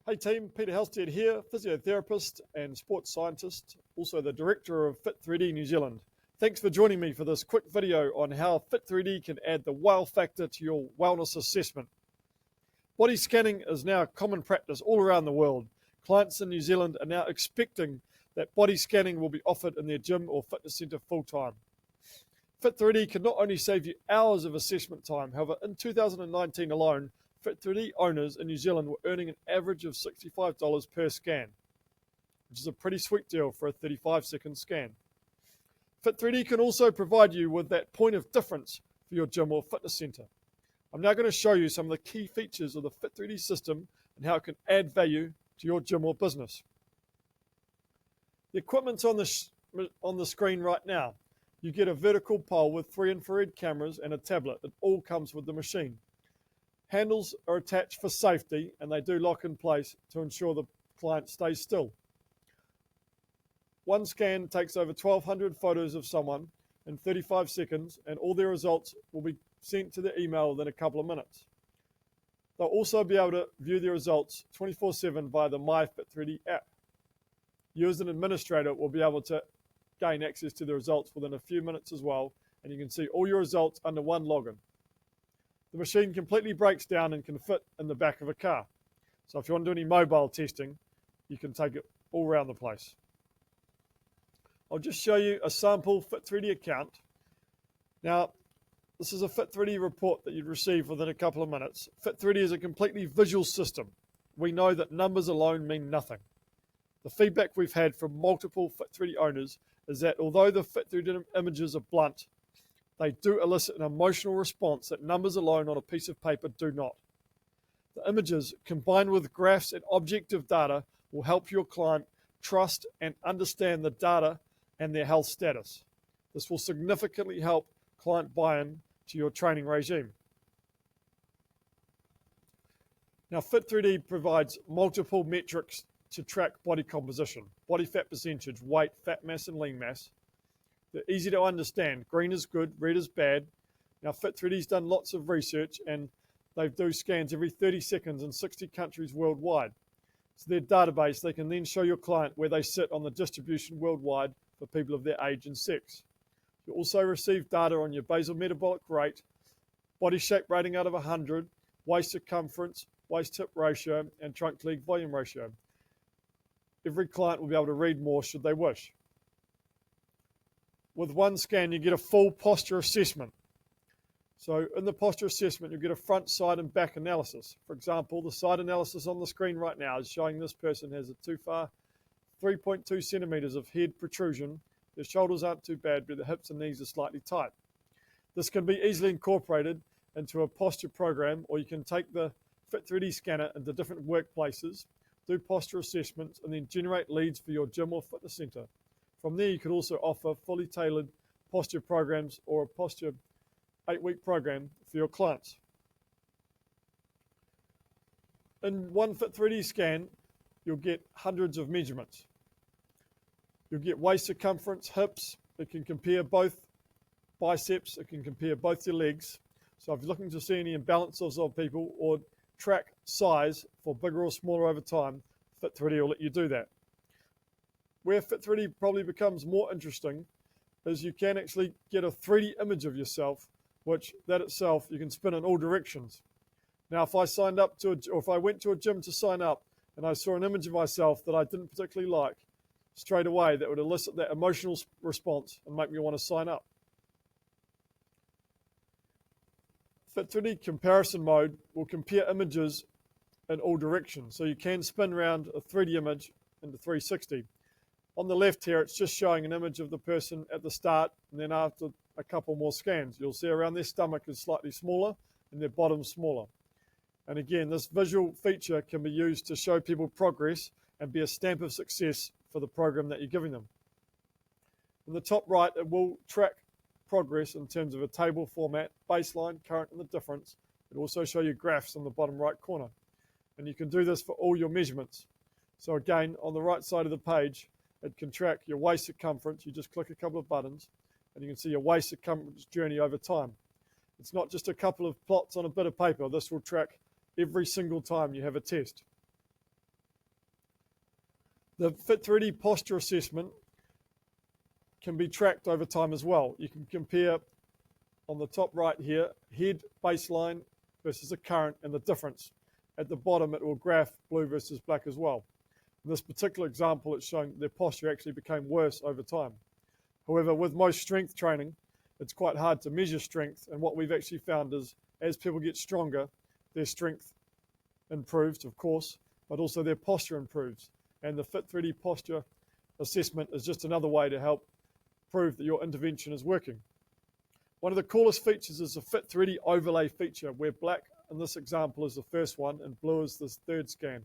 Hey team, Peter Halstead here, physiotherapist and sports scientist, also the director of Fit3d New Zealand. Thanks for joining me for this quick video on how Fit3d can add the wow factor to your wellness assessment. Body scanning is now common practice all around the world. Clients in New Zealand are now expecting that body scanning will be offered in their gym or fitness centre full time. Fit3d can not only save you hours of assessment time, however, in 2019 alone, Fit3d owners in New Zealand were earning an average of $65 per scan, which is a pretty sweet deal for a 35-second scan. Fit3d can also provide you with that point of difference for your gym or fitness centre. I'm now going to show you some of the key features of the Fit3d system and how it can add value to your gym or business. The equipment's on the screen right now. You get a vertical pole with 3 infrared cameras and a tablet. It all comes with the machine. Handles are attached for safety and they do lock in place to ensure the client stays still. One scan takes over 1,200 photos of someone in 35 seconds and all their results will be sent to their email within a couple of minutes. They'll also be able to view their results 24/7 via the My Fit3d app. You as an administrator will be able to gain access to the results within a few minutes as well, and you can see all your results under one login. The machine completely breaks down and can fit in the back of a car. So if you want to do any mobile testing, you can take it all around the place. I'll just show you a sample Fit3d account. Now, this is a Fit3d report that you'd receive within a couple of minutes. Fit3d is a completely visual system. We know that numbers alone mean nothing. The feedback we've had from multiple Fit3d owners is that although the Fit3d images are blunt, they do elicit an emotional response that numbers alone on a piece of paper do not. The images, combined with graphs and objective data, will help your client trust and understand the data and their health status. This will significantly help client buy-in to your training regime. Now, Fit3d provides multiple metrics to track body composition, body fat percentage, weight, fat mass, and lean mass. They're easy to understand. Green is good, red is bad. Now, Fit3d's done lots of research and they do scans every 30 seconds in 60 countries worldwide. So their database, they can then show your client where they sit on the distribution worldwide for people of their age and sex. You also receive data on your basal metabolic rate, body shape rating out of 100, waist circumference, waist hip ratio, and trunk leg volume ratio. Every client will be able to read more should they wish. With one scan, you get a full posture assessment. So in the posture assessment, you'll get a front, side, and back analysis. For example, the side analysis on the screen right now is showing this person has a too far 3.2 centimeters of head protrusion. Their shoulders aren't too bad, but the hips and knees are slightly tight. This can be easily incorporated into a posture program, or you can take the Fit3d scanner into different workplaces, do posture assessments, and then generate leads for your gym or fitness center. From there, you could also offer fully tailored posture programs or a posture 8-week program for your clients. In one Fit3d scan, you'll get hundreds of measurements. You'll get waist circumference, hips. It can compare both biceps. It can compare both your legs. So if you're looking to see any imbalances of people or track size for bigger or smaller over time, Fit3d will let you do that. Where Fit3d probably becomes more interesting is you can actually get a 3D image of yourself, which that itself you can spin in all directions. Now, if I signed up to or if I went to a gym to sign up and I saw an image of myself that I didn't particularly like, straight away that would elicit that emotional response and make me want to sign up. Fit3d comparison mode will compare images in all directions. So you can spin around a 3D image into 360. On the left here, it's just showing an image of the person at the start, and then after a couple more scans, you'll see around their stomach is slightly smaller and their bottom smaller. And again, this visual feature can be used to show people progress and be a stamp of success for the program that you're giving them. In the top right, it will track progress in terms of a table format, baseline, current, and the difference. It'll also show you graphs on the bottom right corner. And you can do this for all your measurements. So again, on the right side of the page, it can track your waist circumference. You just click a couple of buttons and you can see your waist circumference journey over time. It's not just a couple of plots on a bit of paper. This will track every single time you have a test. The Fit3d posture assessment can be tracked over time as well. You can compare on the top right here, head baseline versus the current and the difference. At the bottom, it will graph blue versus black as well. In this particular example, it's showing their posture actually became worse over time. However, with most strength training, it's quite hard to measure strength, and what we've actually found is as people get stronger, their strength improves, of course, but also their posture improves. And the Fit3d posture assessment is just another way to help prove that your intervention is working. One of the coolest features is the Fit3d overlay feature, where black in this example is the first one and blue is the third scan.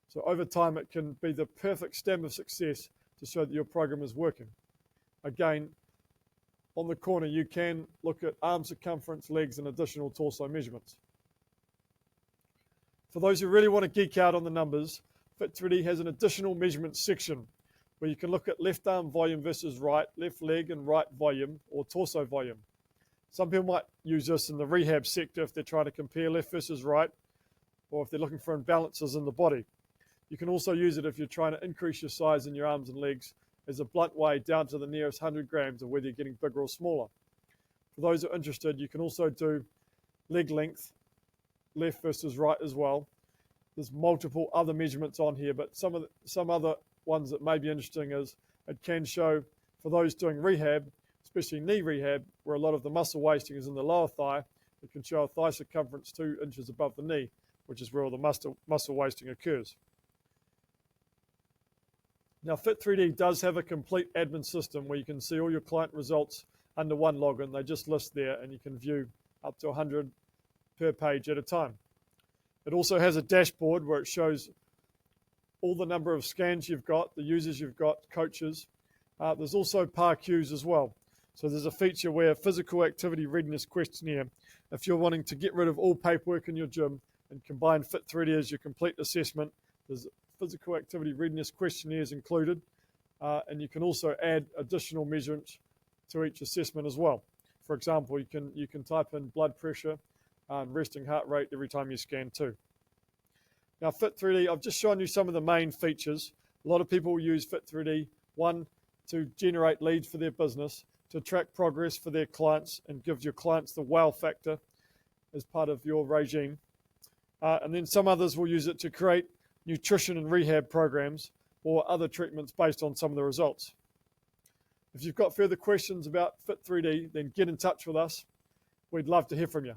So over time, it can be the perfect stem of success to show that your program is working. Again, on the corner, you can look at arm circumference, legs, and additional torso measurements. For those who really want to geek out on the numbers, Fit3d has an additional measurement section where you can look at left arm volume versus right, left leg and right volume, or torso volume. Some people might use this in the rehab sector if they're trying to compare left versus right, or if they're looking for imbalances in the body. You can also use it if you're trying to increase your size in your arms and legs as a blunt way down to the nearest 100 grams of whether you're getting bigger or smaller. For those who are interested, you can also do leg length, left versus right as well. There's multiple other measurements on here, but some other ones that may be interesting is it can show for those doing rehab, especially knee rehab, where a lot of the muscle wasting is in the lower thigh, it can show a thigh circumference 2 inches above the knee, which is where all the muscle wasting occurs. Now, Fit3d does have a complete admin system where you can see all your client results under one login. They just list there, and you can view up to 100 per page at a time. It also has a dashboard where it shows all the number of scans you've got, the users you've got, coaches. There's also PAR queues as well. So there's a feature where physical activity readiness questionnaire, if you're wanting to get rid of all paperwork in your gym and combine Fit3d as your complete assessment, there's physical activity readiness questionnaires included, and you can also add additional measurements to each assessment as well. For example, you can type in blood pressure and resting heart rate every time you scan too. Now, Fit3d, I've just shown you some of the main features. A lot of people use Fit3d, one, to generate leads for their business, to track progress for their clients and give your clients the wow factor as part of your regime. And then some others will use it to create nutrition and rehab programs or other treatments based on some of the results. If you've got further questions about Fit3d, then get in touch with us. We'd love to hear from you.